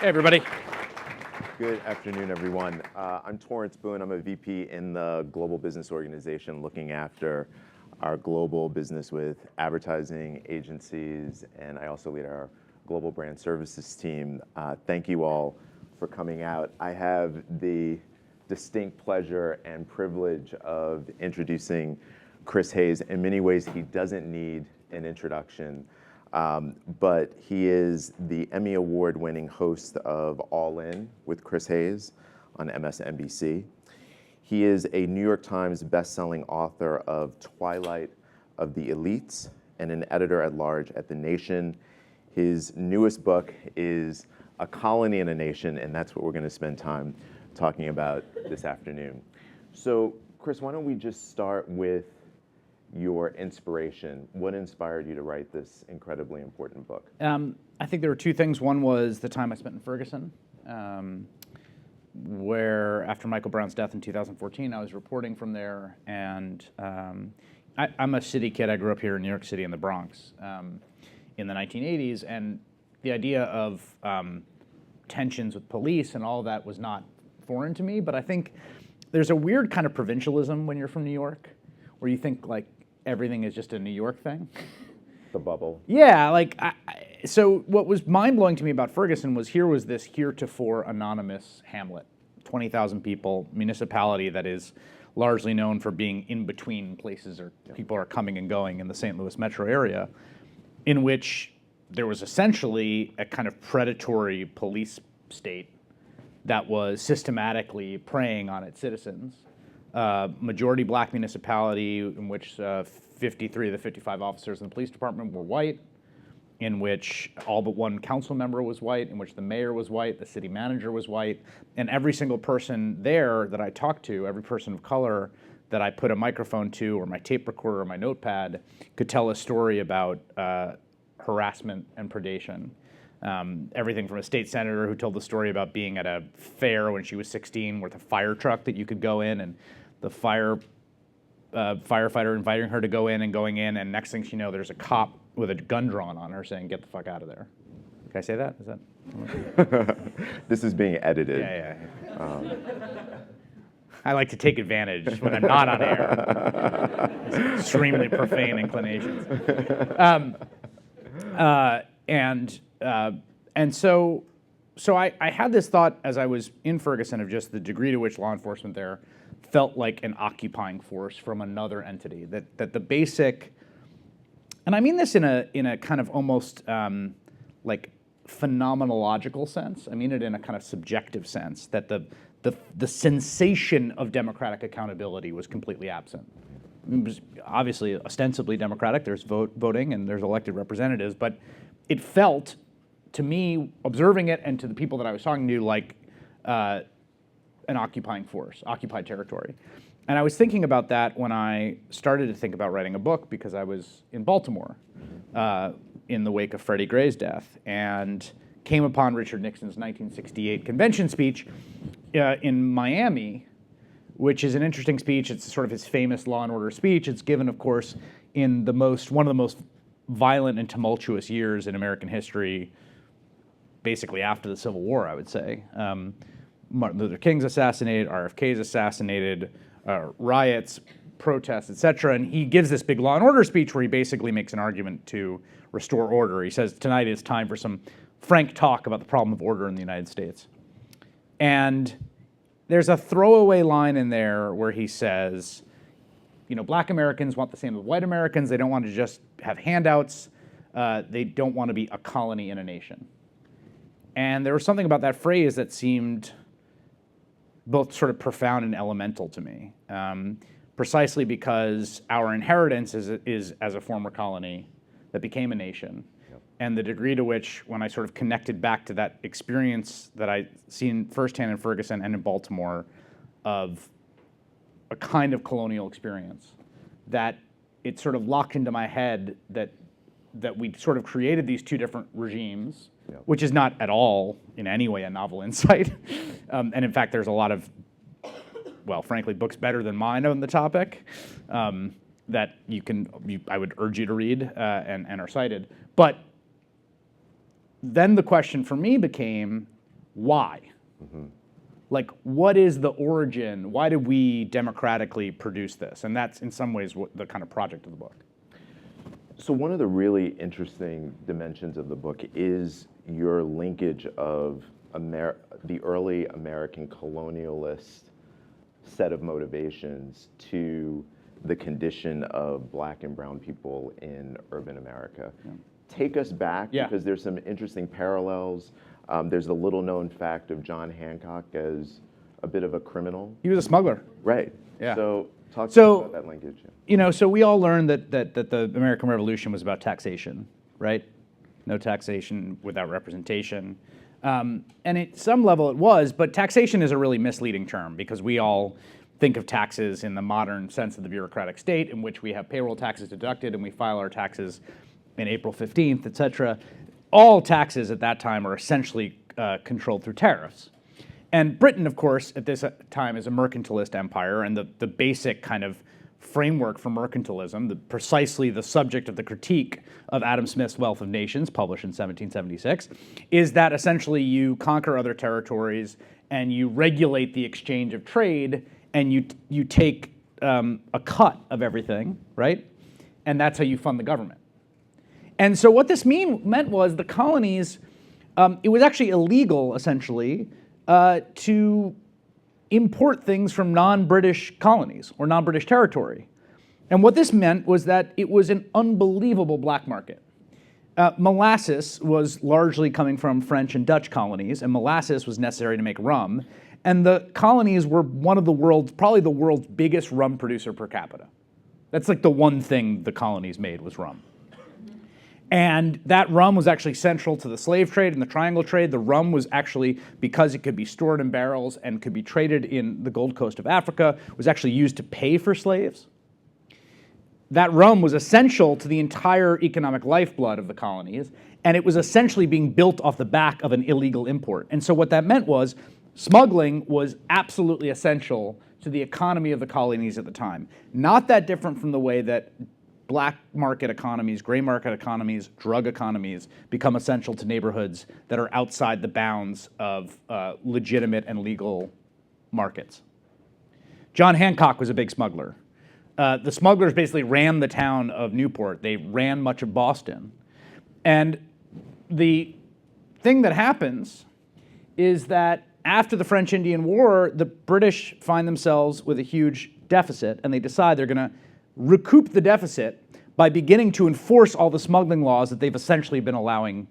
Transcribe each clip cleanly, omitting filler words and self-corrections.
Hey, everybody. Good afternoon, everyone. I'm Torrance Boone. I'm a VP in the Global Business Organization looking after our global business with advertising agencies, and I also lead our global brand services team. Thank you all for coming out. I have the distinct pleasure and privilege of introducing Chris Hayes. In many ways, he doesn't need an introduction. But he is the Emmy Award-winning host of All In with Chris Hayes on MSNBC. He is a New York Times best-selling author of Twilight of the Elites and an editor-at-large at The Nation. His newest book is A Colony in a Nation, and that's what we're going to spend time talking about this afternoon. So, Chris, why don't we just start with your inspiration? What inspired you to write this incredibly important book? I think there were two things. One was the time I spent in Ferguson, where after Michael Brown's death in 2014, I was reporting from there. And I'm a city kid. I grew up here in New York City in the Bronx in the 1980s. And the idea of tensions with police and all of that was not foreign to me. But I think there's a weird kind of provincialism when you're from New York, where you think like everything is just a New York thing. The bubble. Yeah, like, so what was mind-blowing to me about Ferguson was here was this heretofore anonymous hamlet, 20,000 people, municipality that is largely known for being in between places or people are coming and going in the St. Louis metro area, in which there was essentially a kind of predatory police state that was systematically preying on its citizens. Majority black municipality in which 53 of the 55 officers in the police department were white, in which all but one council member was white, in which the mayor was white, the city manager was white, and every single person there that I talked to, every person of color that I put a microphone to or my tape recorder or my notepad could tell a story about harassment and predation. Everything from a state senator who told the story about being at a fair when she was 16 with a fire truck that you could go in, and the firefighter inviting her to go in and going in, and next thing you know, there's a cop with a gun drawn on her saying, "Get the fuck out of there." Can I say that? Is that? This is being edited. Yeah. I like to take advantage when I'm not on air. It's extremely profane inclinations. And so I had this thought as I was in Ferguson of just the degree to which law enforcement there felt like an occupying force from another entity. That the basic, and I mean this in a kind of almost like phenomenological sense. I mean it in a kind of subjective sense, that the sensation of democratic accountability was completely absent. It was obviously ostensibly democratic. There's voting and there's elected representatives, but it felt, to me, observing it, and to the people that I was talking to, like an occupying force, occupied territory. And I was thinking about that when I started to think about writing a book, because I was in Baltimore in the wake of Freddie Gray's death, and came upon Richard Nixon's 1968 convention speech in Miami, which is an interesting speech. It's sort of his famous Law and Order speech. It's given, of course, in one of the most violent and tumultuous years in American history, basically after the Civil War, I would say. Martin Luther King's assassinated, RFK's assassinated, riots, protests, etc. And he gives this big Law and Order speech where he basically makes an argument to restore order. He says, tonight is time for some frank talk about the problem of order in the United States. And there's a throwaway line in there where he says, black Americans want the same as white Americans. They don't want to just have handouts. They don't want to be a colony in a nation. And there was something about that phrase that seemed both sort of profound and elemental to me, precisely because our inheritance is as a former colony that became a nation. Yep. And the degree to which, when I sort of connected back to that experience that I'd seen firsthand in Ferguson and in Baltimore of a kind of colonial experience, that it sort of locked into my head that we sort of created these two different regimes, yep, which is not at all in any way a novel insight. And in fact, there's a lot of, well, frankly, books better than mine on the topic that I would urge you to read and are cited. But then the question for me became, why? Like, what is the origin? Why did we democratically produce this? And that's in some ways what the kind of project of the book. So one of the really interesting dimensions of the book is your linkage of the early American colonialist set of motivations to the condition of Black and brown people in urban America. Yeah. Take us back, because there's some interesting parallels. There's the little known fact of John Hancock as a bit of a criminal. He was a smuggler. Right. Yeah. So talk to us about that linkage. You know, so we all learned that the American Revolution was about taxation, right? No taxation without representation. And at some level it was, but taxation is a really misleading term because we all think of taxes in the modern sense of the bureaucratic state in which we have payroll taxes deducted and we file our taxes in April 15th, et cetera. All taxes at that time are essentially controlled through tariffs. And Britain, of course, at this time is a mercantilist empire, and the basic kind of framework for mercantilism, precisely the subject of the critique of Adam Smith's Wealth of Nations, published in 1776, is that essentially you conquer other territories and you regulate the exchange of trade, and you take a cut of everything, right? And that's how you fund the government. And so what this meant was the colonies, it was actually illegal, essentially, to import things from non-British colonies or non-British territory. And what this meant was that it was an unbelievable black market. Molasses was largely coming from French and Dutch colonies, and molasses was necessary to make rum. And the colonies were one of the world's, probably the world's biggest rum producer per capita. That's like the one thing the colonies made was rum. And that rum was actually central to the slave trade and the triangle trade. The rum was actually, because it could be stored in barrels and could be traded in the Gold Coast of Africa, was actually used to pay for slaves. That rum was essential to the entire economic lifeblood of the colonies, and it was essentially being built off the back of an illegal import. And so what that meant was smuggling was absolutely essential to the economy of the colonies at the time. Not that different from the way that black market economies, gray market economies, drug economies become essential to neighborhoods that are outside the bounds of legitimate and legal markets. John Hancock was a big smuggler. The smugglers basically ran the town of Newport. They ran much of Boston. And the thing that happens is that after the French Indian War, the British find themselves with a huge deficit, and they decide they're going to recoup the deficit by beginning to enforce all the smuggling laws that they've essentially been allowing,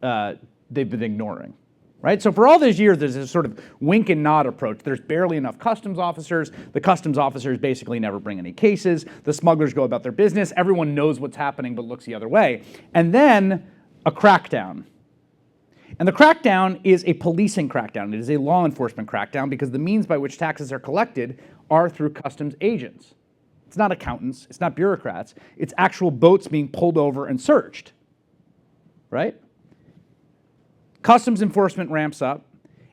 they've been ignoring, right? So for all these years, there's this sort of wink and nod approach. There's barely enough customs officers. The customs officers basically never bring any cases. The smugglers go about their business. Everyone knows what's happening but looks the other way. And then a crackdown. And the crackdown is a policing crackdown. It is a law enforcement crackdown because the means by which taxes are collected are through customs agents. It's not accountants, it's not bureaucrats, it's actual boats being pulled over and searched, right? Customs enforcement ramps up,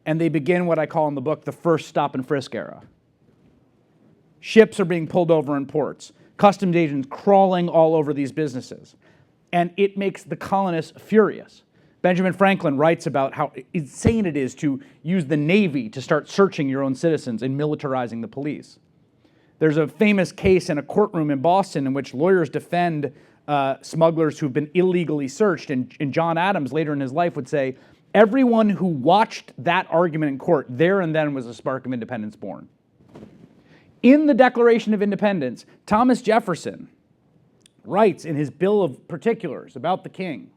and they begin what I call in the book the first stop and frisk era. Ships are being pulled over in ports, customs agents crawling all over these businesses, and it makes the colonists furious. Benjamin Franklin writes about how insane it is to use the Navy to start searching your own citizens and militarizing the police. There's a famous case in a courtroom in Boston in which lawyers defend smugglers who've been illegally searched, and John Adams later in his life would say, everyone who watched that argument in court, there and then was a spark of independence born. In the Declaration of Independence, Thomas Jefferson writes in his Bill of Particulars about the king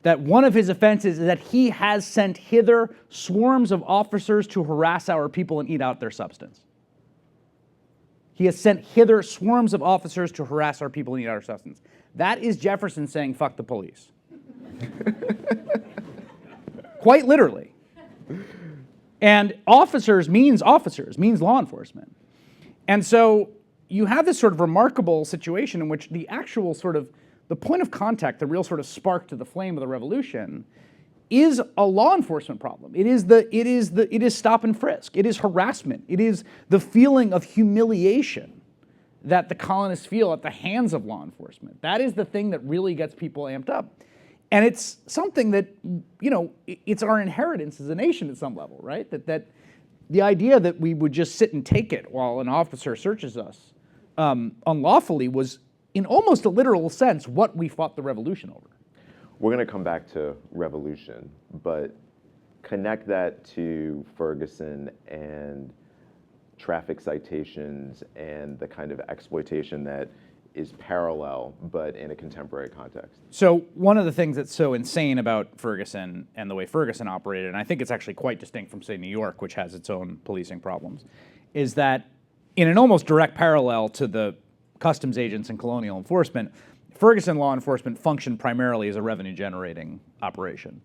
that one of his offenses is that he has sent hither swarms of officers to harass our people and eat out their substance. He has sent hither swarms of officers to harass our people and eat our substance. That is Jefferson saying, fuck the police. Quite literally. And officers means law enforcement. And so you have this sort of remarkable situation in which the actual sort of, the point of contact, the real sort of spark to the flame of the revolution is a law enforcement problem. It is stop and frisk. It is harassment. It is the feeling of humiliation that the colonists feel at the hands of law enforcement. That is the thing that really gets people amped up. And it's something that, it's our inheritance as a nation at some level, right? That the idea that we would just sit and take it while an officer searches us unlawfully was, in almost a literal sense, what we fought the revolution over. We're going to come back to revolution, but connect that to Ferguson and traffic citations and the kind of exploitation that is parallel, but in a contemporary context. So one of the things that's so insane about Ferguson and the way Ferguson operated, and I think it's actually quite distinct from, say, New York, which has its own policing problems, is that in an almost direct parallel to the customs agents and colonial enforcement, Ferguson law enforcement functioned primarily as a revenue-generating operation.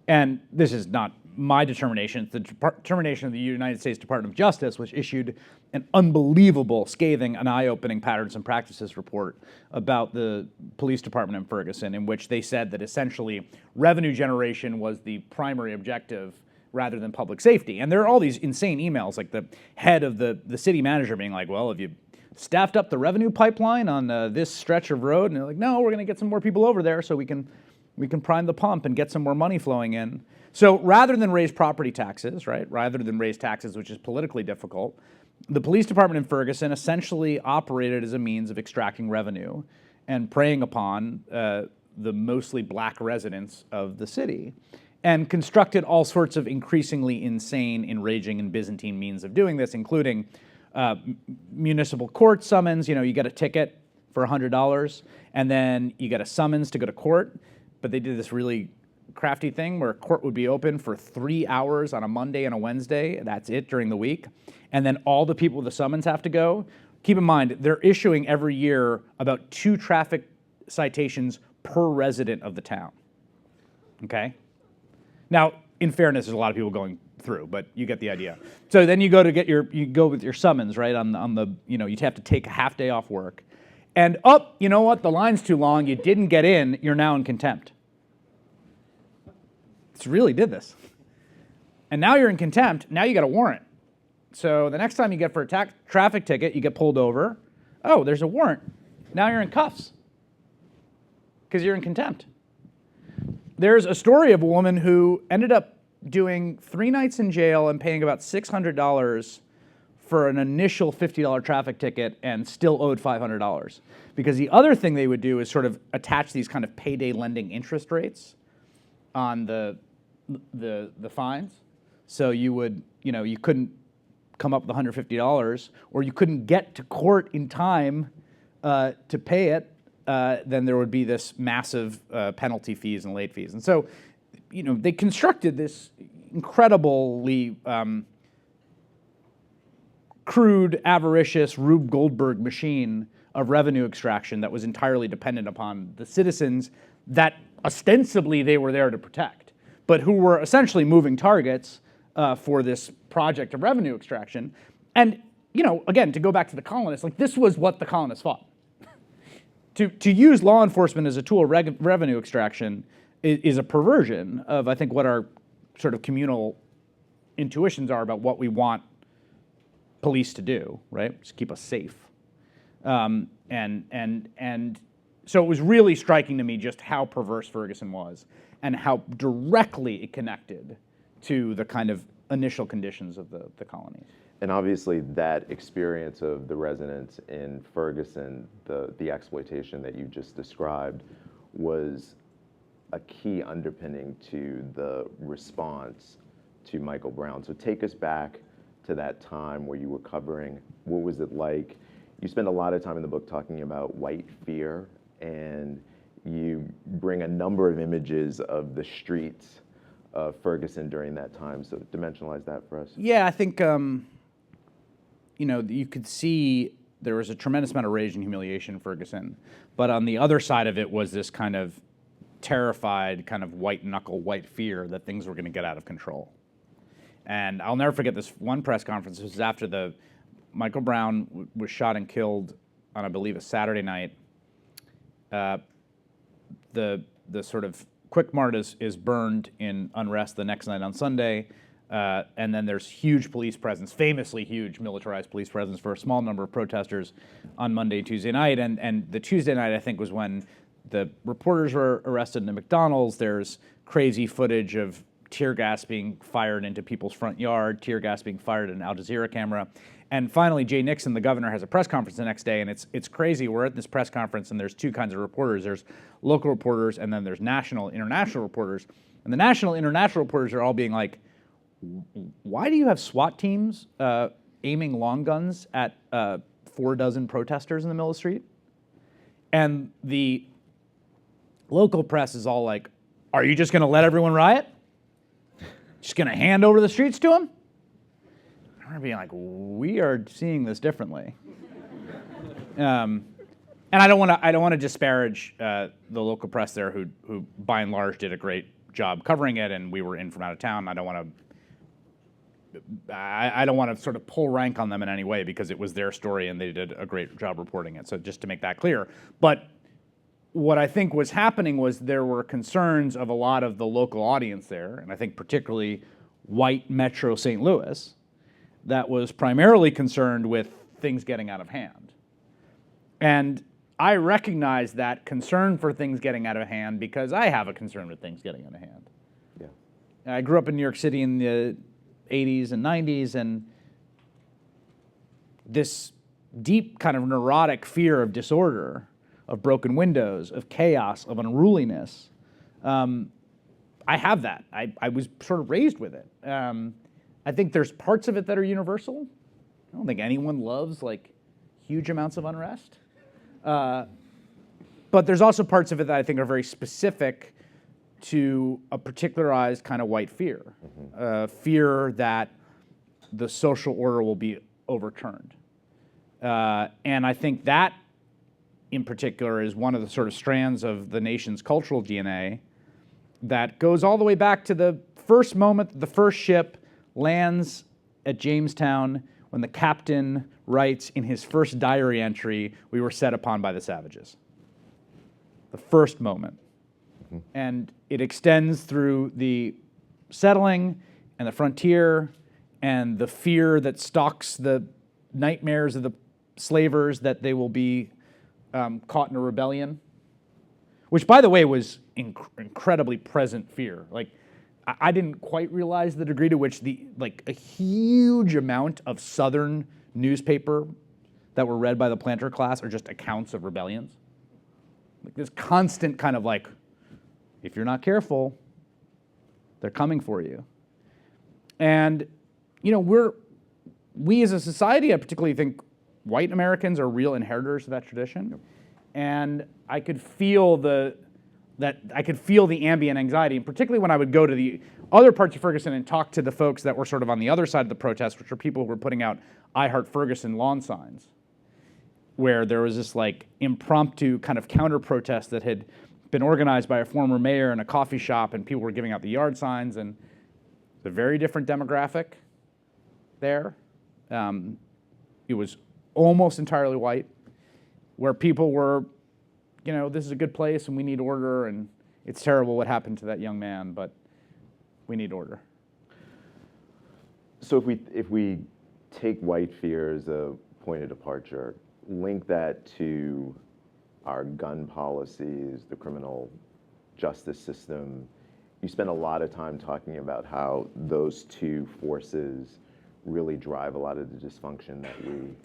And this is not my determination, it's the determination of the United States Department of Justice, which issued an unbelievable, scathing, and eye-opening patterns and practices report about the police department in Ferguson, in which they said that essentially revenue generation was the primary objective rather than public safety. And there are all these insane emails, like the head of the city manager being like, well, have you staffed up the revenue pipeline on this stretch of road? And they're like, no, we're going to get some more people over there so we can prime the pump and get some more money flowing in. So rather than raise property taxes, right, rather than raise taxes, which is politically difficult, the police department in Ferguson essentially operated as a means of extracting revenue and preying upon the mostly black residents of the city, and constructed all sorts of increasingly insane, enraging, and Byzantine means of doing this, including municipal court summons. You get a ticket for $100, and then you get a summons to go to court. But they did this really crafty thing where court would be open for 3 hours on a Monday and a Wednesday. That's it during the week. And then all the people with the summons have to go. Keep in mind, they're issuing every year about 2 traffic citations per resident of the town. Okay? Now, in fairness, there's a lot of people going through, but you get the idea. So then you go with your summons, right? On the you have to take a half day off work. And you know what? The line's too long. You didn't get in. You're now in contempt. It's really did this. And now you're in contempt. Now you got a warrant. So the next time you get for a traffic ticket, you get pulled over. Oh, there's a warrant. Now you're in cuffs because you're in contempt. There's a story of a woman who ended up doing 3 nights in jail and paying about $600 for an initial $50 traffic ticket and still owed $500. Because the other thing they would do is sort of attach these kind of payday lending interest rates on the fines. So you would, you couldn't come up with $150, or you couldn't get to court in time to pay it. Then there would be this massive penalty fees and late fees. And so, they constructed this incredibly crude, avaricious Rube Goldberg machine of revenue extraction that was entirely dependent upon the citizens that ostensibly they were there to protect, but who were essentially moving targets for this project of revenue extraction. And, again, to go back to the colonists, this was what the colonists fought. To use law enforcement as a tool of revenue extraction is a perversion of, I think, what our sort of communal intuitions are about what we want police to do, right? Just keep us safe. And so it was really striking to me just how perverse Ferguson was and how directly it connected to the kind of initial conditions of the colonies. And obviously that experience of the residents in Ferguson, the exploitation that you just described, was a key underpinning to the response to Michael Brown. So take us back to that time where you were covering, what was it like? You spend a lot of time in the book talking about white fear, and you bring a number of images of the streets of Ferguson during that time. So dimensionalize that for us. Yeah, I think, you could see there was a tremendous amount of rage and humiliation in Ferguson, but on the other side of it was this kind of terrified, kind of white fear that things were going to get out of control. And I'll never forget this one press conference. This was after Michael Brown was shot and killed on, I believe, a Saturday night. The sort of Quick Mart is burned in unrest the next night on Sunday. And then there's huge police presence, famously huge militarized police presence for a small number of protesters on Monday and Tuesday night. And the Tuesday night, I think, was when the reporters were arrested in the McDonald's. There's crazy footage of tear gas being fired into people's front yard, tear gas being fired at an Al Jazeera camera. And finally, Jay Nixon, the governor, has a press conference the next day, and it's crazy. We're at this press conference, and there's two kinds of reporters. There's local reporters, and then there's national, international reporters. And the national, international reporters are all being like, why do you have SWAT teams aiming long guns at 4 dozen protesters in the middle of the street? And the local press is all like, are you just going to let everyone riot? Just going to hand over the streets to them? I remember being like, we are seeing this differently. And I don't want to disparage the local press there, who by and large did a great job covering it, and we were in from out of town. I don't want to sort of pull rank on them in any way, because it was their story and they did a great job reporting it. So just to make that clear. But what I think was happening was there were concerns of a lot of the local audience there, and I think particularly white Metro St. Louis, that was primarily concerned with things getting out of hand. And I recognize that concern for things getting out of hand because I have a concern with things getting out of hand. Yeah. I grew up in New York City in the 80s and 90s, and this deep kind of neurotic fear of disorder, of broken windows, of chaos, of unruliness, I have that. I was sort of raised with it. I think there's parts of it that are universal. I don't think anyone loves like huge amounts of unrest. But there's also parts of it that I think are very specific to a particularized kind of white fear. Fear that the social order will be overturned. And I think that in particular is one of the sort of strands of the nation's cultural DNA that goes all the way back to the first moment that the first ship lands at Jamestown, when the captain writes in his first diary entry, "We were set upon by the savages." The first moment. And it extends through the settling and the frontier and the fear that stalks the nightmares of the slavers that they will be caught in a rebellion, which, by the way, was incredibly present fear. Like, I didn't quite realize the degree to which a huge amount of Southern newspaper that were read by the planter class are just accounts of rebellions. Like this constant kind of like, if you're not careful, they're coming for you. And, we as a society, I particularly think white Americans are real inheritors of that tradition. And I could feel the ambient anxiety, and particularly when I would go to the other parts of Ferguson and talk to the folks that were sort of on the other side of the protest, which were people who were putting out "I Heart Ferguson" lawn signs, where there was this like impromptu kind of counter protest that had been organized by a former mayor in a coffee shop, and people were giving out the yard signs, and it's a very different demographic there. It was almost entirely white, where people were, this is a good place and we need order, and it's terrible what happened to that young man, but we need order. So if we take white fear as a point of departure, link that to our gun policies, the criminal justice system, you spend a lot of time talking about how those two forces really drive a lot of the dysfunction that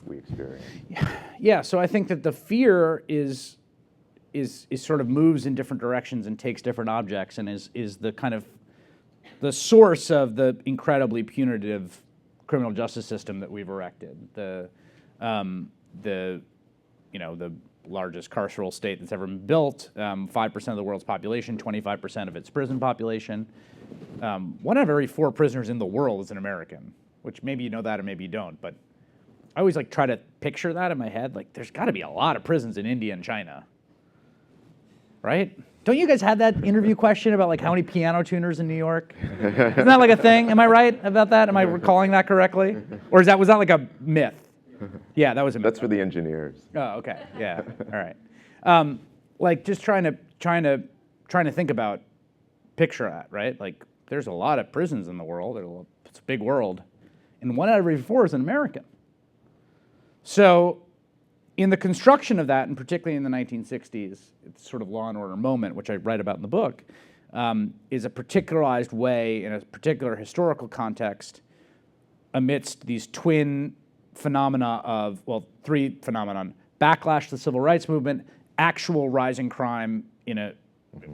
we experience. Yeah, so I think that the fear is sort of moves in different directions and takes different objects, and is the kind of the source of the incredibly punitive criminal justice system that we've erected. The largest carceral state that's ever been built, 5% of the world's population, 25% of its prison population. 1 out of every 4 prisoners in the world is an American, which maybe you know that or maybe you don't, but I always try to picture that in my head. Like, there's got to be a lot of prisons in India and China, right? Don't you guys have that interview question about how many piano tuners in New York? Isn't that a thing? Am I right about that? Am I recalling that correctly? Or was that a myth? Yeah, that was a myth. That's for the engineers. Oh, okay. Yeah. All right. Just trying to think about, picture that, right? There's a lot of prisons in the world. It's a big world, and 1 out of every 4 is an American. So in the construction of that, and particularly in the 1960s, it's sort of law and order moment, which I write about in the book, is a particularized way in a particular historical context amidst these twin phenomena of, well, three phenomenon: backlash to the civil rights movement, actual rising crime in a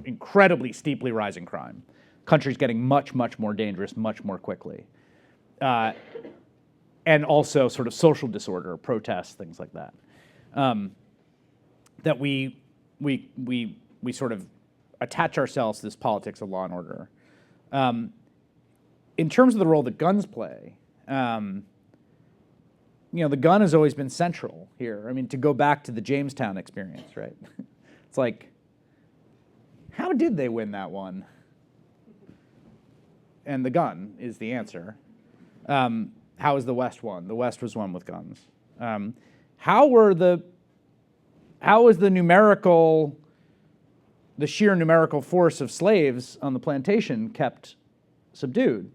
incredibly steeply rising crime. Countries getting much, much more dangerous much more quickly. And also sort of social disorder, protests, things like that. That we sort of attach ourselves to this politics of law and order. In terms of the role that guns play, the gun has always been central here. I mean, to go back to the Jamestown experience, right? It's like, how did they win that one? And the gun is the answer. How is the West won? The West was won with guns. How was the sheer numerical force of slaves on the plantation kept subdued?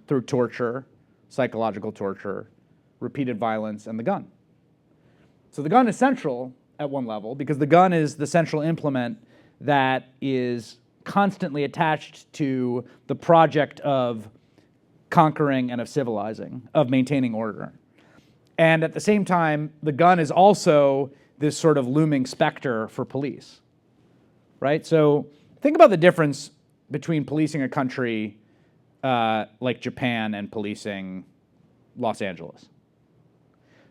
Through torture, psychological torture, repeated violence, and the gun. So the gun is central at one level because the gun is the central implement that is constantly attached to the project of conquering and of civilizing, of maintaining order. And at the same time, the gun is also this sort of looming specter for police, right? So think about the difference between policing a country like Japan and policing Los Angeles.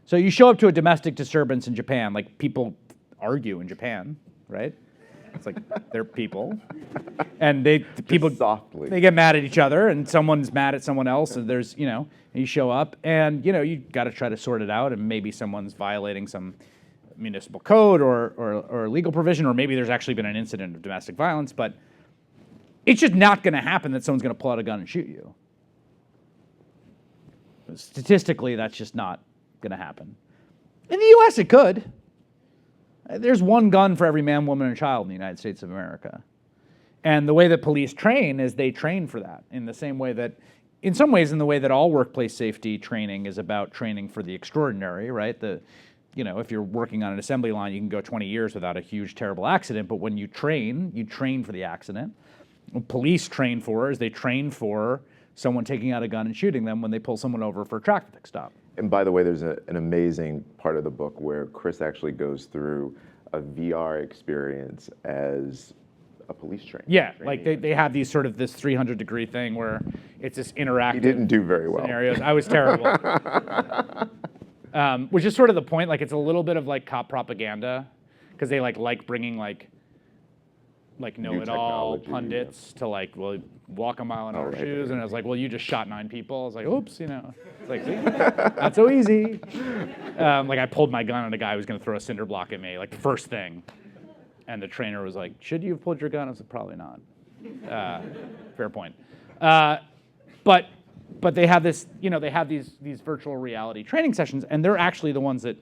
So you show up to a domestic disturbance in Japan, like people argue in Japan, right? It's like they're people, and people softly. They get mad at each other, and someone's mad at someone else, and there's and you show up, and you got to try to sort it out, and maybe someone's violating some municipal code or legal provision, or maybe there's actually been an incident of domestic violence, but it's just not going to happen that someone's going to pull out a gun and shoot you. Statistically, that's just not going to happen. In the U.S., it could. There's one gun for every man, woman, and child in the United States of America. And the way that police train is they train for that in the same way that, in some ways, in the way that all workplace safety training is about training for the extraordinary, right? If you're working on an assembly line, you can go 20 years without a huge, terrible accident, but when you train for the accident. What police train for is they train for someone taking out a gun and shooting them when they pull someone over for a traffic stop. And by the way, there's an amazing part of the book where Chris actually goes through a VR experience as a police trainer. Yeah, like they have these sort of this 300-degree thing where it's this interactive. He didn't do very well. Scenarios. I was terrible. Which is sort of the point. Like it's a little bit of like cop propaganda because they like bringing like know-it-all pundits to walk a mile in our shoes, and I was like, well, you just shot 9 people. I was like, oops, It's like, see, not so easy. I pulled my gun on a guy who was going to throw a cinder block at me, like the first thing, and the trainer was like, should you have pulled your gun? I was like, probably not. Fair point. But they have this, they have these virtual reality training sessions, and they're actually the ones that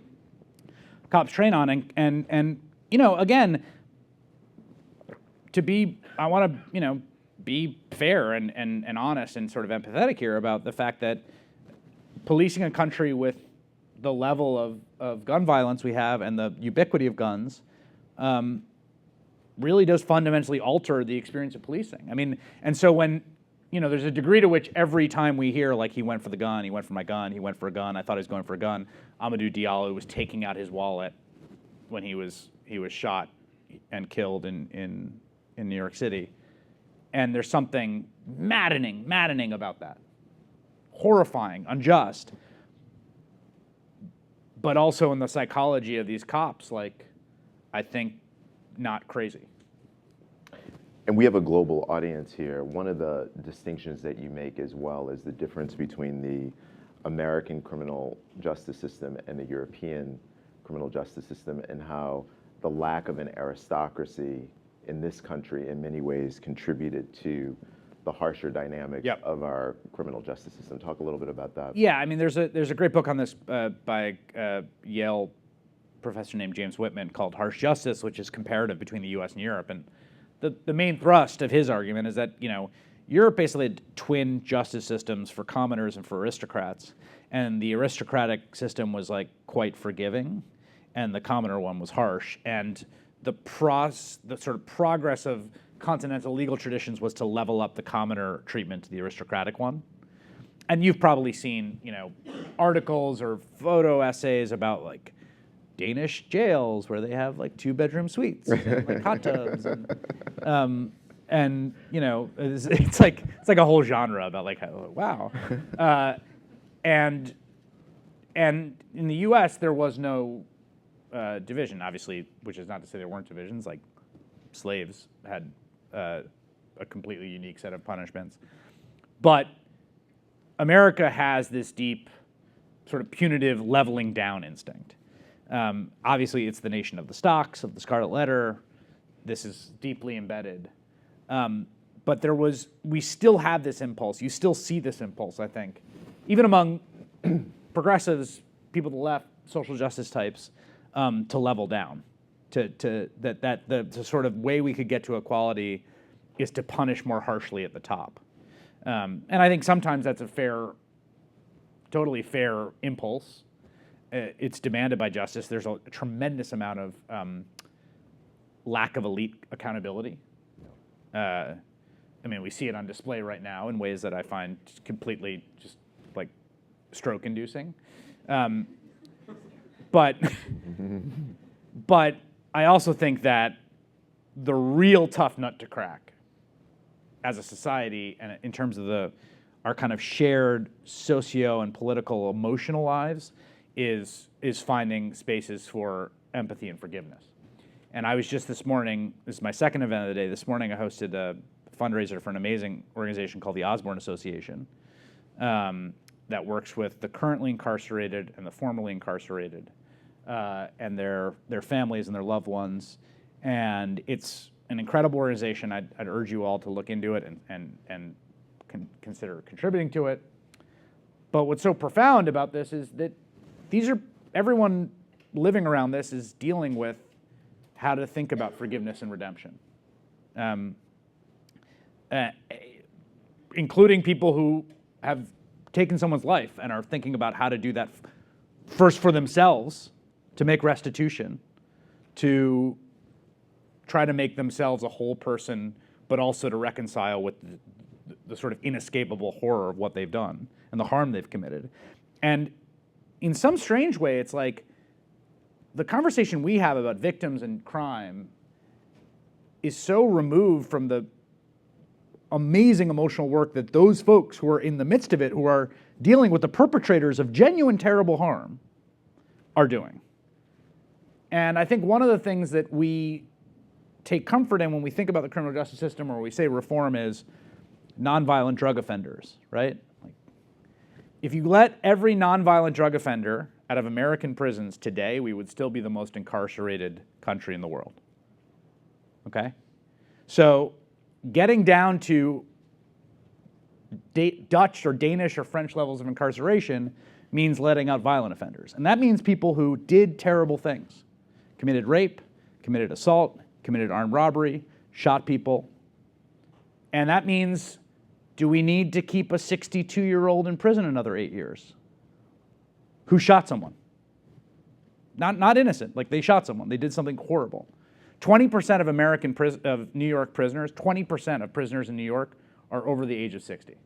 cops train on, and again. I want to, be fair and honest and sort of empathetic here about the fact that policing a country with the level of gun violence we have and the ubiquity of guns really does fundamentally alter the experience of policing. I mean, and so when, there's a degree to which every time we hear, like, he went for the gun, he went for my gun, he went for a gun, I thought he was going for a gun, Amadou Diallo was taking out his wallet when he was shot and killed in New York City. And there's something maddening about that. Horrifying, unjust. But also in the psychology of these cops, I think not crazy. And we have a global audience here. One of the distinctions that you make as well is the difference between the American criminal justice system and the European criminal justice system, and how the lack of an aristocracy in this country in many ways contributed to the harsher dynamics of our criminal justice system. Talk a little bit about that. Yeah, I mean, there's a great book on this by Yale professor named James Whitman called Harsh Justice, which is comparative between the U.S. and Europe. And the main thrust of his argument is that, Europe basically had twin justice systems for commoners and for aristocrats. And the aristocratic system was quite forgiving and the commoner one was harsh. And the sort of progress of continental legal traditions was to level up the commoner treatment to the aristocratic one. And you've probably seen, articles or photo essays about like Danish jails where they have like 2-bedroom suites and like hot tubs, and it's like a whole genre about like wow, and in the U.S. there was no division, obviously, which is not to say there weren't divisions. Like slaves had a completely unique set of punishments, but America has this deep sort of punitive leveling down instinct. Obviously, it's the nation of the stocks, of the Scarlet Letter. This is deeply embedded. But we still have this impulse. You still see this impulse, I think, even among progressives, people to the left, social justice types, to level down. The sort of way we could get to equality is to punish more harshly at the top. And I think sometimes that's a totally fair impulse. It's demanded by justice. There's a tremendous amount of lack of elite accountability. We see it on display right now in ways that I find completely just like stroke-inducing. But I also think that the real tough nut to crack as a society, and in terms of our kind of shared socio and political emotional lives, is finding spaces for empathy and forgiveness. And I was just this morning, this is my second event of the day, this morning I hosted a fundraiser for an amazing organization called the Osborne Association that works with the currently incarcerated and the formerly incarcerated and their families and their loved ones. And it's an incredible organization. I'd urge you all to look into it and consider contributing to it. But what's so profound about this is that everyone living around this is dealing with how to think about forgiveness and redemption, including people who have taken someone's life and are thinking about how to do that first for themselves, to make restitution, to try to make themselves a whole person, but also to reconcile with the sort of inescapable horror of what they've done and the harm they've committed. And in some strange way, it's like the conversation we have about victims and crime is so removed from the amazing emotional work that those folks who are in the midst of it, who are dealing with the perpetrators of genuine terrible harm, are doing. And I think one of the things that we take comfort in when we think about the criminal justice system, or we say reform, is nonviolent drug offenders, right? Like, if you let every nonviolent drug offender out of American prisons today, we would still be the most incarcerated country in the world. Okay? So getting down to Dutch or Danish or French levels of incarceration means letting out violent offenders. And that means people who did terrible things, committed rape, committed assault, committed armed robbery, shot people. And that means, do we need to keep a 62-year-old in prison another 8 years? Who shot someone? Not innocent, like they shot someone, they did something horrible. 20% of of New York prisoners, 20% of prisoners in New York are over the age of 60.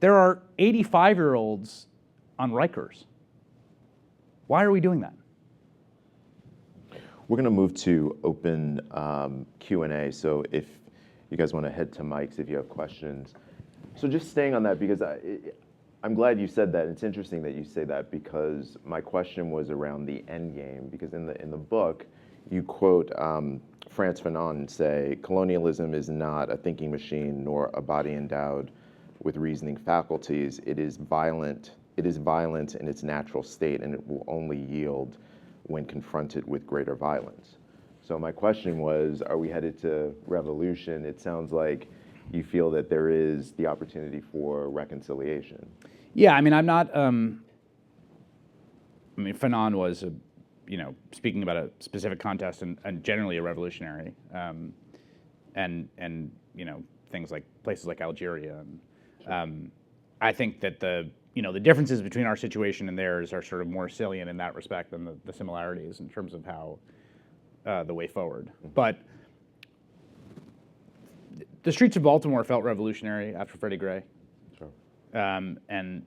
There are 85-year-olds on Rikers. Why are we doing that? We're going to move to open Q&A. So if you guys want to head to mics if you have questions. So just staying on that, because I'm glad you said that. It's interesting that you say that, because my question was around the end game. Because in the book, you quote Frantz Fanon and say, "Colonialism is not a thinking machine nor a body endowed with reasoning faculties. It is violent. It is violent in its natural state, and it will only yield when confronted with greater violence." So my question was, are we headed to revolution? It sounds like you feel that there is the opportunity for reconciliation. Yeah, I'm not, Fanon was, speaking about a specific contest and generally a revolutionary, and things like places like Algeria. And I think that the differences between our situation and theirs are sort of more salient in that respect than the similarities in terms of how the way forward. But the streets of Baltimore felt revolutionary after Freddie Gray. Sure. And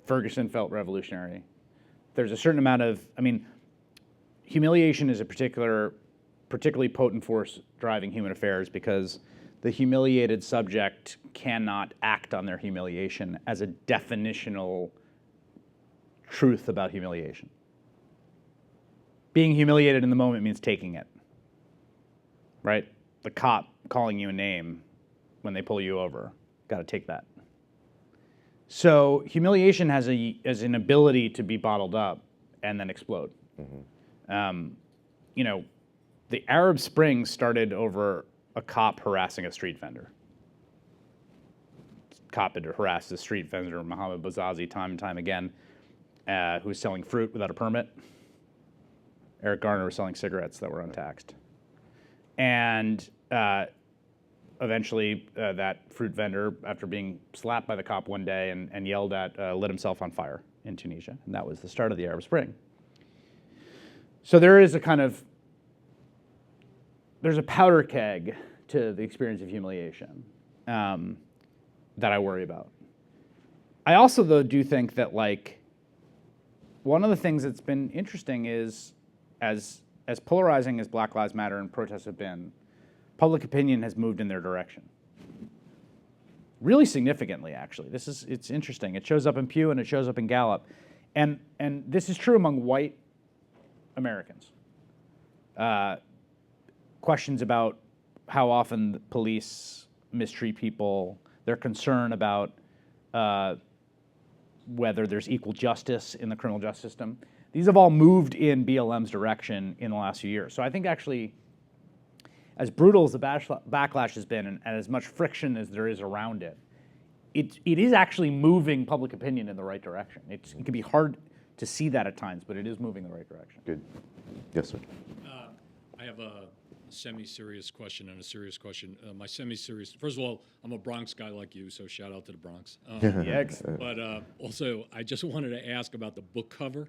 Ferguson felt revolutionary. There's a certain amount of, humiliation is a particularly potent force driving human affairs because the humiliated subject cannot act on their humiliation as a definitional truth about humiliation. Being humiliated in the moment means taking it, right? The cop calling you a name when they pull you over, got to take that. So humiliation has an ability to be bottled up and then explode. The Arab Spring started over a cop harassing a street vendor. Cop had harassed a street vendor, Mohammed Bouzazi, time and time again, who was selling fruit without a permit. Eric Garner was selling cigarettes that were untaxed. And eventually that fruit vendor, after being slapped by the cop one day and yelled at, lit himself on fire in Tunisia. And that was the start of the Arab Spring. So there's a powder keg to the experience of humiliation that I worry about. I also, though, do think that, one of the things that's been interesting is, as polarizing as Black Lives Matter and protests have been, public opinion has moved in their direction. Really significantly, actually. It's interesting. It shows up in Pew and it shows up in Gallup. And this is true among white Americans. Questions about how often the police mistreat people, their concern about whether there's equal justice in the criminal justice system. These have all moved in BLM's direction in the last few years. So I think actually, as brutal as the backlash has been and as much friction as there is around it, it is actually moving public opinion in the right direction. It can be hard to see that at times, but it is moving in the right direction. Good. Yes, sir. I have a semi-serious question and a serious question. My semi-serious, first of all, I'm a Bronx guy like you, so shout out to the Bronx. But also, I just wanted to ask about the book cover,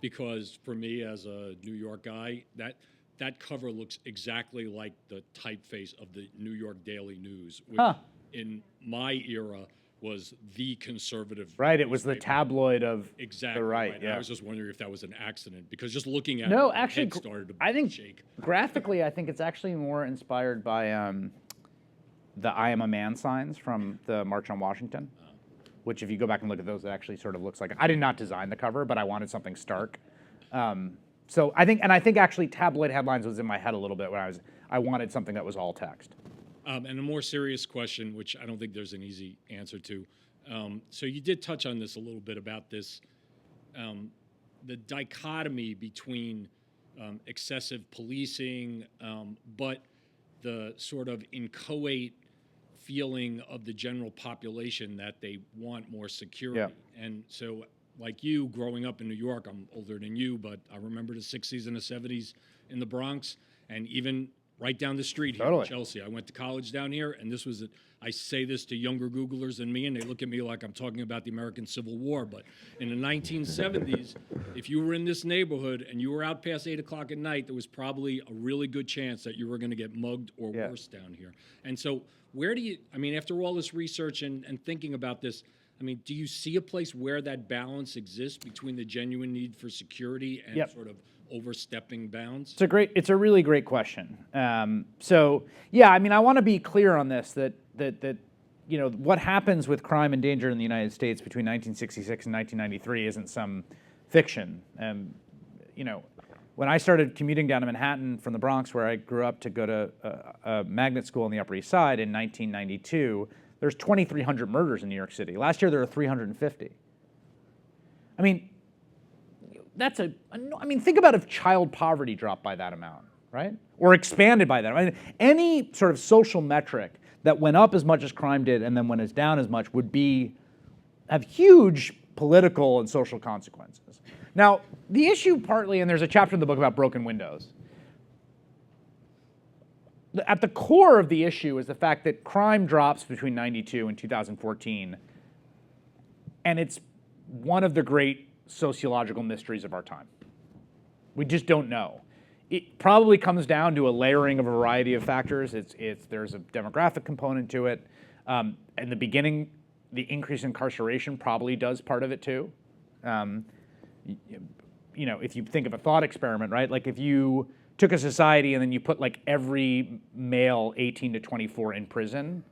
because for me as a New York guy, that cover looks exactly like the typeface of the New York Daily News, which in my era was the conservative. Right, it was the tabloid of exactly the right. Yeah. I was just wondering if that was an accident, because just looking at no, it, actually, my head started to I think shake. Graphically, I think it's actually more inspired by the "I Am a Man" signs from the March on Washington, which, if you go back and look at those, it actually sort of looks like. I did not design the cover, but I wanted something stark. So I think actually tabloid headlines was in my head a little bit when I wanted something that was all text. And a more serious question, which I don't think there's an easy answer to. So you did touch on this a little bit about this, the dichotomy between excessive policing, but the sort of inchoate feeling of the general population that they want more security. Yeah. And so, like you, growing up in New York, I'm older than you, but I remember the 60s and the 70s in the Bronx, and even right down the street here in Chelsea. I went to college down here, and this was I say this to younger Googlers than me, and they look at me like I'm talking about the American Civil War. But in the 1970s, if you were in this neighborhood and you were out past 8 o'clock at night, there was probably a really good chance that you were going to get mugged or worse down here. And so where do you, after all this research and thinking about this, do you see a place where that balance exists between the genuine need for security and sort of overstepping bounds? It's a really great question. So yeah, I want to be clear on this that what happens with crime and danger in the United States between 1966 and 1993 isn't some fiction. When I started commuting down to Manhattan from the Bronx, where I grew up, to go to a magnet school on the Upper East Side in 1992, there's 2,300 murders in New York City. Last year there were 350. Think about if child poverty dropped by that amount, right? Or expanded by that. Any sort of social metric that went up as much as crime did and then went down as much would have huge political and social consequences. Now, the issue partly, and there's a chapter in the book about broken windows. At the core of the issue is the fact that crime drops between 92 and 2014 And it's one of the great sociological mysteries of our time. We just don't know. It probably comes down to a layering of a variety of factors. There's a demographic component to it. In the beginning, the increase in incarceration probably does part of it too. You know, if you think of a thought experiment, right? Like if you took a society and then you put like every male 18 to 24 in prison,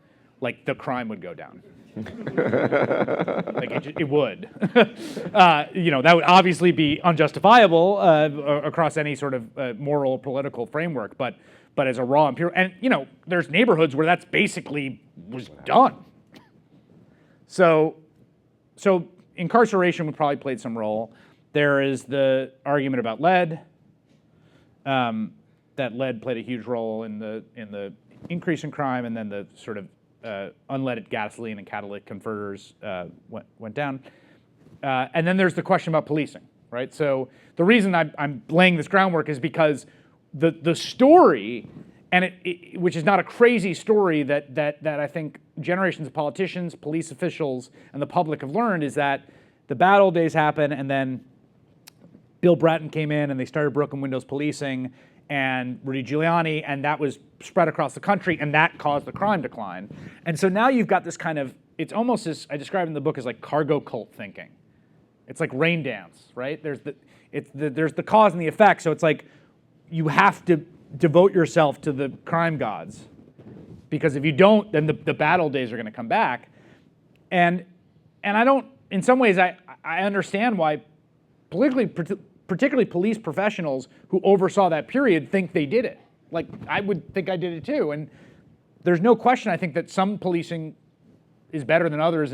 like the crime would go down. Like it would. You know, that would obviously be unjustifiable across any sort of moral political framework, but as a raw and pure, and you know, there's neighborhoods where that's basically was done. So incarceration would probably played some role. There is the argument about lead. That lead played a huge role in the increase in crime, and then the sort of unleaded gasoline and catalytic converters went down. And then there's the question about policing, right? So the reason I'm laying this groundwork is because the story, and which is not a crazy story that I think generations of politicians, police officials, and the public have learned, is that the bad old days happen, and then Bill Bratton came in and they started broken windows policing, and Rudy Giuliani, and that was spread across the country, and that caused the crime decline. And so now you've got this kind of, it's almost as, I describe in the book as like cargo cult thinking. It's like rain dance, right? There's the cause and the effect, so it's like you have to devote yourself to the crime gods, because if you don't, then the bad old days are gonna come back. And I don't, in some ways, I understand why particularly police professionals who oversaw that period think they did it. Like, I would think I did it too. And there's no question, I think, that some policing is better than others.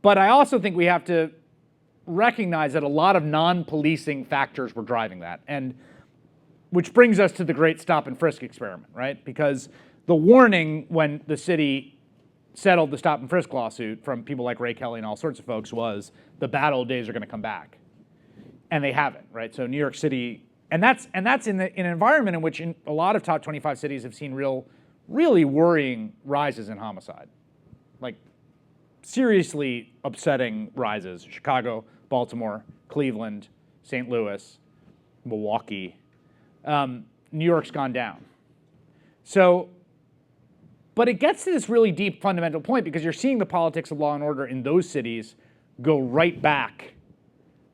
But I also think we have to recognize that a lot of non-policing factors were driving that. And which brings us to the great stop and frisk experiment, right? Because the warning when the city settled the stop and frisk lawsuit from people like Ray Kelly and all sorts of folks was the bad old days are going to come back. And they haven't, right? So New York City, and that's in an environment in which a lot of top 25 cities have seen really worrying rises in homicide. Like seriously upsetting rises. Chicago, Baltimore, Cleveland, St. Louis, Milwaukee. New York's gone down. So, but it gets to this really deep fundamental point, because you're seeing the politics of law and order in those cities go right back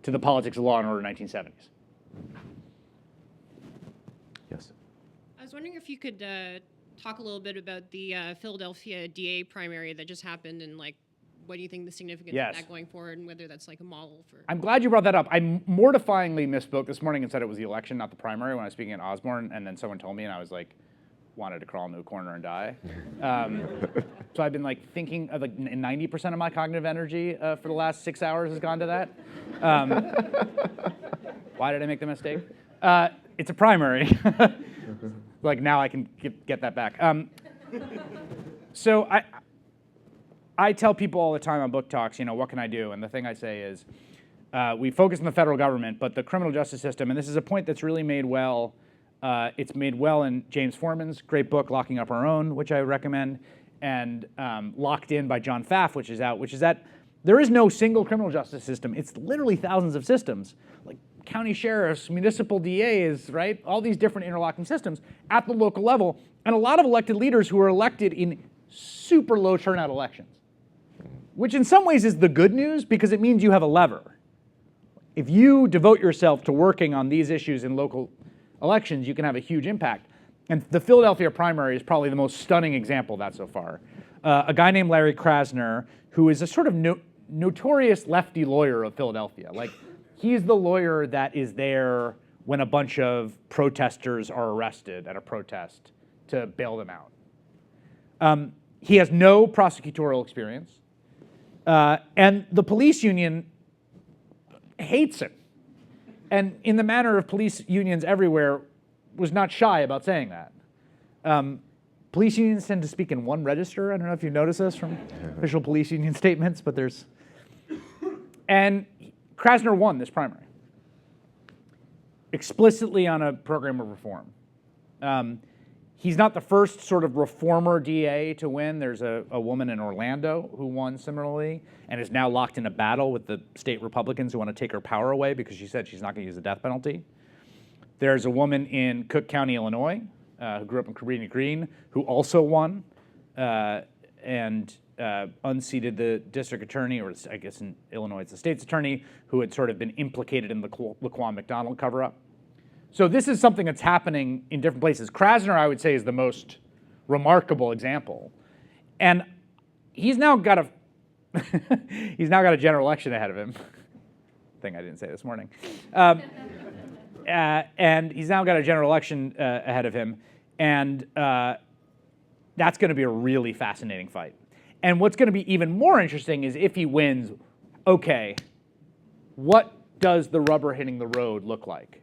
to the politics of law and order in the 1970s. Yes. I was wondering if you could talk a little bit about the Philadelphia DA primary that just happened, and like, what do you think the significance of that going forward, and whether that's like a model for? I'm glad you brought that up. I mortifyingly misspoke this morning and said it was the election, not the primary, when I was speaking at Osborne, and then someone told me, and I was like, wanted to crawl into a corner and die. So I've been like thinking of like 90% of my cognitive energy for the last 6 hours has gone to that. Why did I make the mistake? It's a primary. Like now I can get that back. So I tell people all the time on book talks, you know, what can I do? And the thing I say is, we focus on the federal government, but the criminal justice system, and this is a point that's really made well, it's made well in James Forman's great book, Locking Up Our Own, which I recommend, and Locked In by John Pfaff, which is out, which is that there is no single criminal justice system. It's literally thousands of systems, like county sheriffs, municipal DAs, right? All these different interlocking systems at the local level, and a lot of elected leaders who are elected in super low turnout elections, which in some ways is the good news, because it means you have a lever. If you devote yourself to working on these issues in local elections, you can have a huge impact. And the Philadelphia primary is probably the most stunning example of that so far. A guy named Larry Krasner, who is a sort of notorious lefty lawyer of Philadelphia. Like, he's the lawyer that is there when a bunch of protesters are arrested at a protest to bail them out. He has no prosecutorial experience. And the police union hates him. And in the manner of police unions everywhere, was not shy about saying that. Police unions tend to speak in one register. I don't know if you notice this from official police union statements, but there's... And Krasner won this primary, explicitly on a program of reform. He's not the first sort of reformer DA to win. There's a woman in Orlando who won similarly and is now locked in a battle with the state Republicans who want to take her power away because she said she's not going to use the death penalty. There's a woman in Cook County, Illinois, who grew up in Cabrini Green, who also won and unseated the district attorney, or I guess in Illinois it's the state's attorney, who had sort of been implicated in the Laquan McDonald cover-up. So this is something that's happening in different places. Krasner, I would say, is the most remarkable example. And he's now got a general election ahead of him. Thing I didn't say this morning. And he's now got a general election ahead of him. And that's going to be a really fascinating fight. And what's going to be even more interesting is if he wins, okay, what does the rubber hitting the road look like?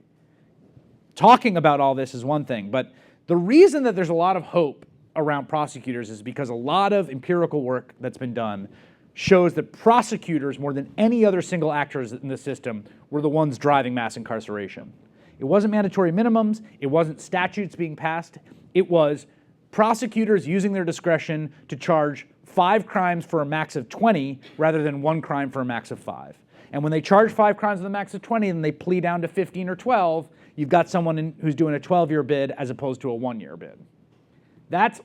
Talking about all this is one thing, but the reason that there's a lot of hope around prosecutors is because a lot of empirical work that's been done shows that prosecutors, more than any other single actors in the system, were the ones driving mass incarceration. It wasn't mandatory minimums, it wasn't statutes being passed, it was prosecutors using their discretion to charge 5 crimes for a max of 20 rather than 1 crime for a max of 5. And when they charge 5 crimes with a max of 20 and they plea down to 15 or 12, you've got someone who's doing a 12-year bid as opposed to a 1-year bid. That's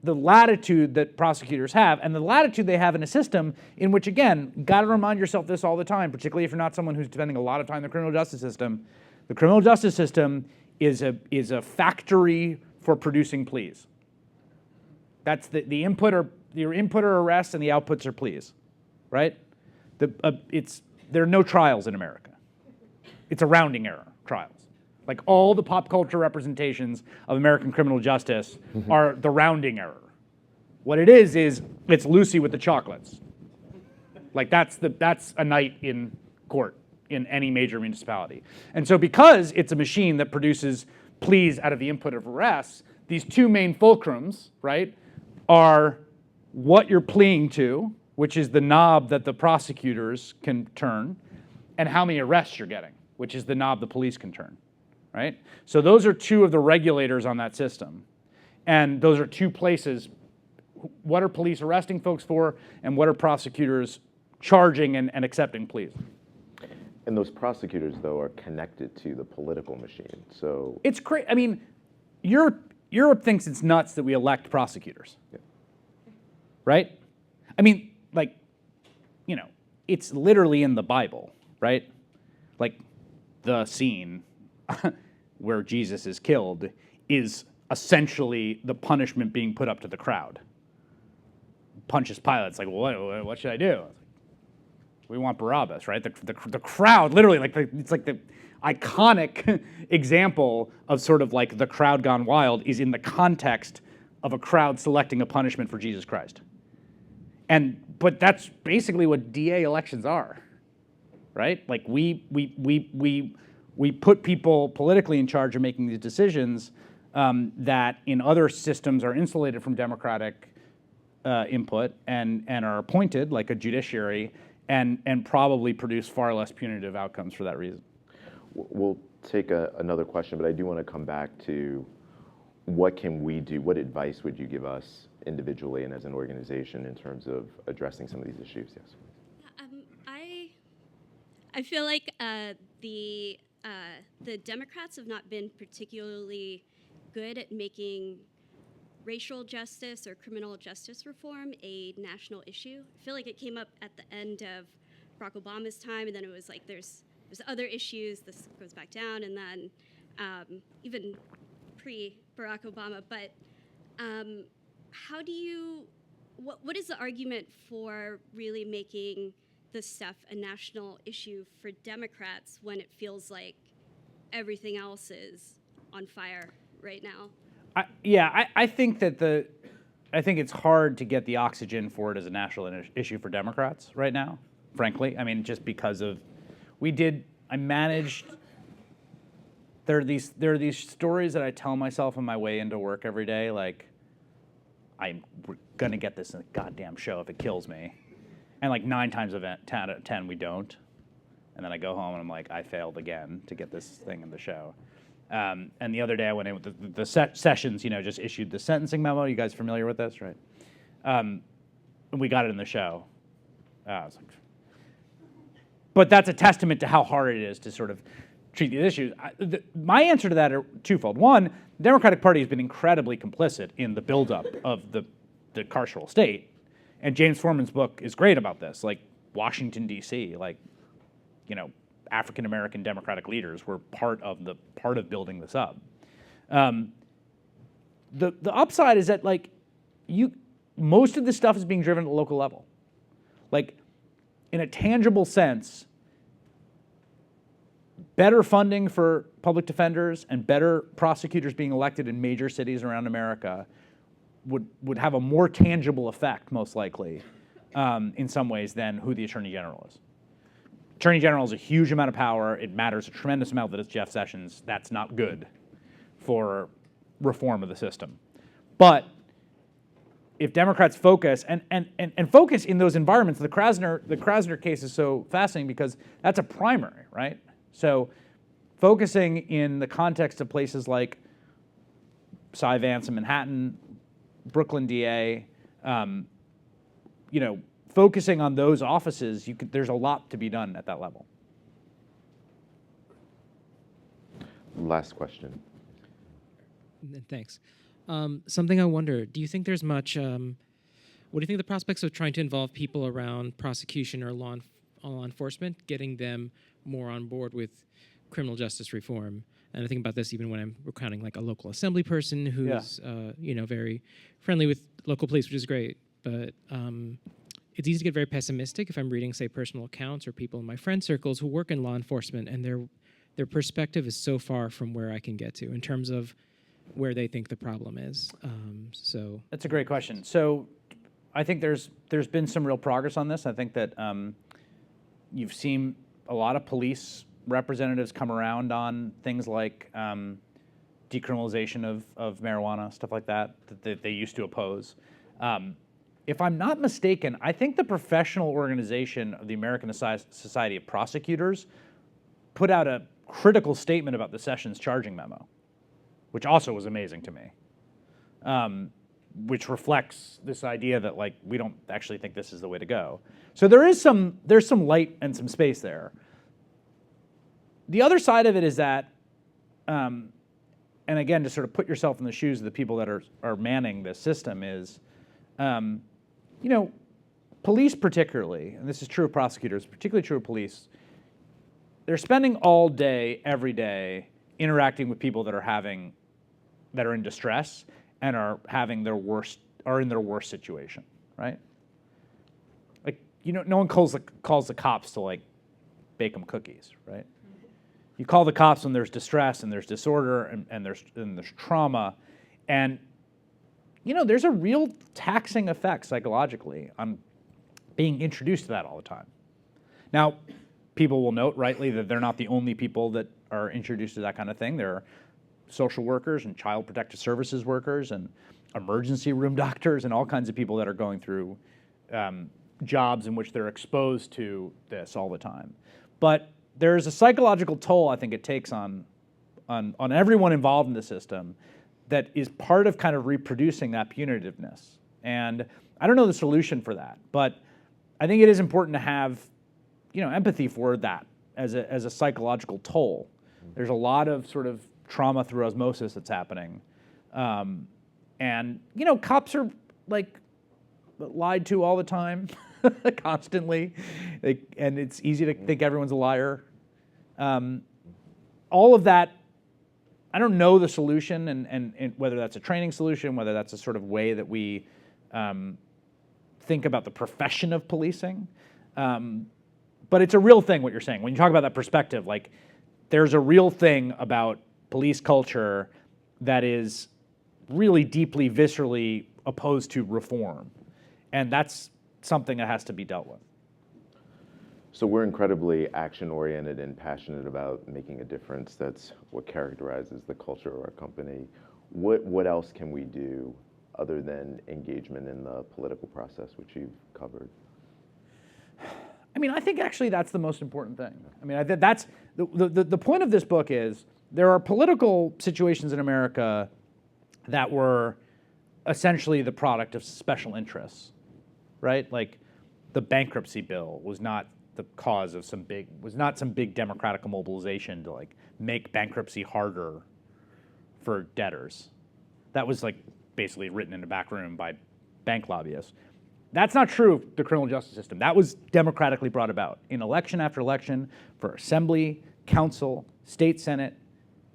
the latitude that prosecutors have, and the latitude they have in a system in which, again, got to remind yourself this all the time, particularly if you're not someone who's spending a lot of time in the criminal justice system. The criminal justice system is a factory for producing pleas. That's the input or your input are arrests and the outputs are pleas, right? There are no trials in America. It's a rounding error, trials. Like all the pop culture representations of American criminal justice are the rounding error. What it is it's Lucy with the chocolates. Like that's a night in court in any major municipality. And so because it's a machine that produces pleas out of the input of arrests, these 2 main fulcrums, right, are what you're pleading to, which is the knob that the prosecutors can turn, and how many arrests you're getting, which is the knob the police can turn. Right? So those are 2 of the regulators on that system. And those are 2 places. What are police arresting folks for, and what are prosecutors charging and accepting pleas? And those prosecutors, though, are connected to the political machine. So it's crazy. I mean, Europe thinks it's nuts that we elect prosecutors. Yeah. Right? I mean, like, it's literally in the Bible, right? Like, the scene where Jesus is killed is essentially the punishment being put up to the crowd. Pontius Pilate's like, well, what should I do? We want Barabbas, right? The crowd, literally, it's like the iconic example of sort of like the crowd gone wild is in the context of a crowd selecting a punishment for Jesus Christ. But that's basically what DA elections are, right? Like we put people politically in charge of making these decisions that in other systems are insulated from democratic input and are appointed, like a judiciary, and probably produce far less punitive outcomes for that reason. We'll take another question, but I do want to come back to what can we do? What advice would you give us individually and as an organization in terms of addressing some of these issues? Yes. I feel like the Democrats have not been particularly good at making racial justice or criminal justice reform a national issue. I feel like it came up at the end of Barack Obama's time, and then it was like there's other issues. This goes back down, and then even pre-Barack Obama. But how do you? What is the argument for really making this stuff a national issue for Democrats when it feels like everything else is on fire right now? I think that I think it's hard to get the oxygen for it as a national issue for Democrats right now, frankly. I mean, just because of I managed. There are these stories that I tell myself on my way into work every day, like I'm gonna get this in a goddamn show if it kills me, and like 9 times out of 10 we don't, and then I go home and I'm like I failed again to get this thing in the show. And the other day I went in with the Sessions, just issued the sentencing memo. You guys familiar with this, right? And we got it in the show. I was like, but that's a testament to how hard it is to sort of treat these issues. My answer to that are twofold. One, the Democratic Party has been incredibly complicit in the buildup of the carceral state. And James Foreman's book is great about this. Like Washington, D.C., African-American Democratic leaders were part of building this up. The upside is that most of this stuff is being driven at the local level. Like, in a tangible sense, better funding for public defenders and better prosecutors being elected in major cities around America would have a more tangible effect, most likely, in some ways, than who the Attorney General is. Attorney General has a huge amount of power. It matters a tremendous amount that it's Jeff Sessions. That's not good for reform of the system. But if Democrats focus and focus in those environments, the Krasner case is so fascinating because that's a primary, right? So focusing in the context of places like Cy Vance in Manhattan, Brooklyn DA, focusing on those offices, there's a lot to be done at that level. Last question. Thanks. Something I wonder, do you think there's much, what do you think of the prospects of trying to involve people around prosecution or law enforcement, getting them more on board with criminal justice reform? And I think about this even when I'm recounting like a local assembly person who's, very friendly with local police, which is great. But it's easy to get very pessimistic if I'm reading, say, personal accounts or people in my friend circles who work in law enforcement, and their perspective is so far from where I can get to in terms of where they think the problem is. So that's a great question. So I think there's been some real progress on this. I think that you've seen a lot of police representatives come around on things like decriminalization of marijuana, stuff like that they used to oppose. If I'm not mistaken, I think the professional organization of the American Society of Prosecutors put out a critical statement about the Sessions charging memo, which also was amazing to me, which reflects this idea that we don't actually think this is the way to go. So there's some light and some space there. The other side of it is that, and again, to sort of put yourself in the shoes of the people that are manning this system is, police particularly, and this is true of prosecutors, particularly true of police, they're spending all day, every day, interacting with people that are in distress and are in their worst situation, right? No one calls the cops to bake them cookies, right? You call the cops when there's distress and there's disorder and there's trauma, and there's a real taxing effect psychologically on being introduced to that all the time. Now, people will note rightly that they're not the only people that are introduced to that kind of thing. There are social workers and child protective services workers and emergency room doctors and all kinds of people that are going through jobs in which they're exposed to this all the time. But there's a psychological toll I think it takes on everyone involved in the system that is part of kind of reproducing that punitiveness. And I don't know the solution for that, but I think it is important to have empathy for that as a psychological toll. There's a lot of sort of trauma through osmosis that's happening. And cops are lied to all the time, constantly. And it's easy to think everyone's a liar. All of that, I don't know the solution and whether that's a training solution, whether that's a sort of way that we think about the profession of policing. But it's a real thing what you're saying. When you talk about that perspective, there's a real thing about police culture that is really deeply, viscerally opposed to reform. And that's something that has to be dealt with. So we're incredibly action-oriented and passionate about making a difference. That's what characterizes the culture of our company. What else can we do other than engagement in the political process, which you've covered? I think actually that's the most important thing. That's the point of this book is there are political situations in America that were essentially the product of special interests, right? Like the bankruptcy bill was not the cause of some big democratic mobilization to like make bankruptcy harder for debtors. That was like basically written in a back room by bank lobbyists. That's not true of the criminal justice system. That was democratically brought about in election after election for assembly, council, state senate,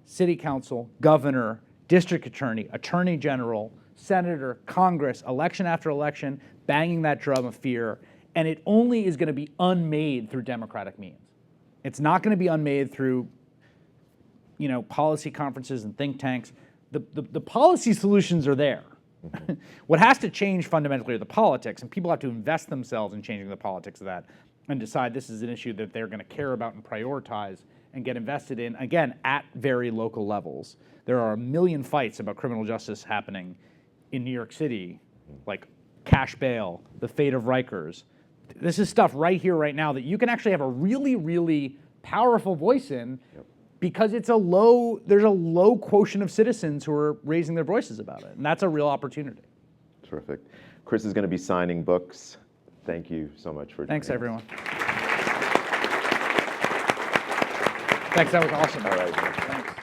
city council, governor, district attorney, attorney general, senator, Congress, election after election, banging that drum of fear. And it only is going to be unmade through democratic means. It's not going to be unmade through, policy conferences and think tanks. The policy solutions are there. What has to change fundamentally are the politics, and people have to invest themselves in changing the politics of that and decide this is an issue that they're going to care about and prioritize and get invested in, again, at very local levels. There are a million fights about criminal justice happening in New York City, like cash bail, the fate of Rikers. This is stuff right here, right now that you can actually have a really, really powerful voice in because there's a low quotient of citizens who are raising their voices about it. And that's a real opportunity. Terrific. Chris is going to be signing books. Thank you so much for joining. Thanks, everyone. Thanks, that was awesome. All right. Thanks.